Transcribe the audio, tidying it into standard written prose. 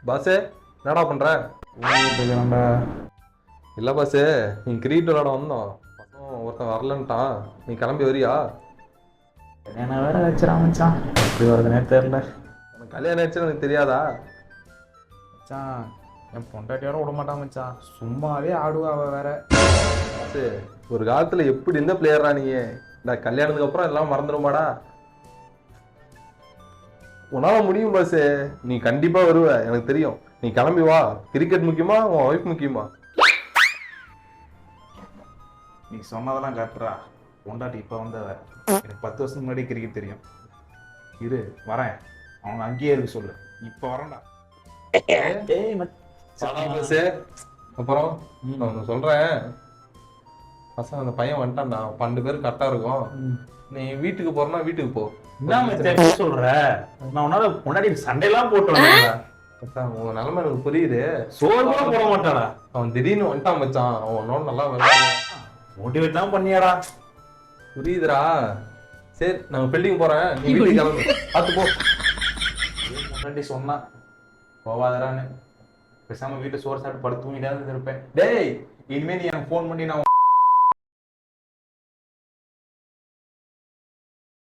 Pass என்னடா பண்ற? ஊருக்குறேன்டா. இல்ல பாஸு, நீ கிரிக்கெட் விளையாட வந்தோம். பசங்க ஒருத்தன் வரலன்ட்டான். நீ கிளம்பி வரியா? என்ன வேற வச்சிடான் மச்சான். எப்படி வருதுன்னே தெரியல. உனக்கு கல்யாணம் ஆயிடுச்சுன்னு எனக்கு தெரியாதா? மச்சான் என் பொண்டாட்டியோட விட மாட்டான் மச்சான். சும்மாவே ஆடுவா அவ வேற. பாஸு, ஒரு காலத்துல எப்படி இருந்த பிளேயரா நீ? இந்த கல்யாணத்துக்கு அப்புறம் எல்லாம் மறந்துடுமாடா? உன்னால முடியும் பாஸு. நீ கண்டிப்பா வருவ, எனக்கு தெரியும். நீ கிளம்பி வா. கிரிக்கெட் முக்கியமா உன் ஒய்ஃப் முக்கியமா? நீ சொன்னதெல்லாம் கரெக்டா. பொண்டாட்டி இப்போ வந்தவ. எனக்கு 10 வருஷத்துக்கு முன்னாடி கிரிக்கெட் தெரியும். இரு வரேன். அவனை அங்கேயே இருக்கு சொல்லு. இப்போ வரேன்டா. ஏய் வாடா மச்சான். பாஸு. அப்புறம் நான் ஒண்ணு சொல்றேன். பசங்க அந்த பையன் வந்துட்டான்டா. 12 பேர் கரெக்டா இருக்கும். நீ வீட்டுக்கு போறனா வீட்டுக்கு போ. என்ன மச்சான் இப்படி சொல்ற? நான் உன்னால முன்னாடி சண்டையெல்லாம் போட்டு வந்தேன்டா. மச்சான், உன் நிலைமை எனக்கு புரியுது. சோறு கூட போட மாட்டாடா. அவன் திடீர்னு வந்துட்டான் மச்சான். அவன் உன்னோட நல்லா விளையாடுவான். மோட்டிவேட் தான் பண்ணியாடா. புரியுதுடா. சரி, நான் பில்டிங் போறேன். நீ வீட்டுக்கு கிளம்பு. பார்த்து போ. முன்னாடி சொன்னா போவாதரான்னு. பேசாம வீட்டு சோறு சாப்பிட்டு படுத்து தூங்கிட்டே இருப்பேன். டேய் இனிமே நீ எனக்கு ஃபோன் பண்ணி நான்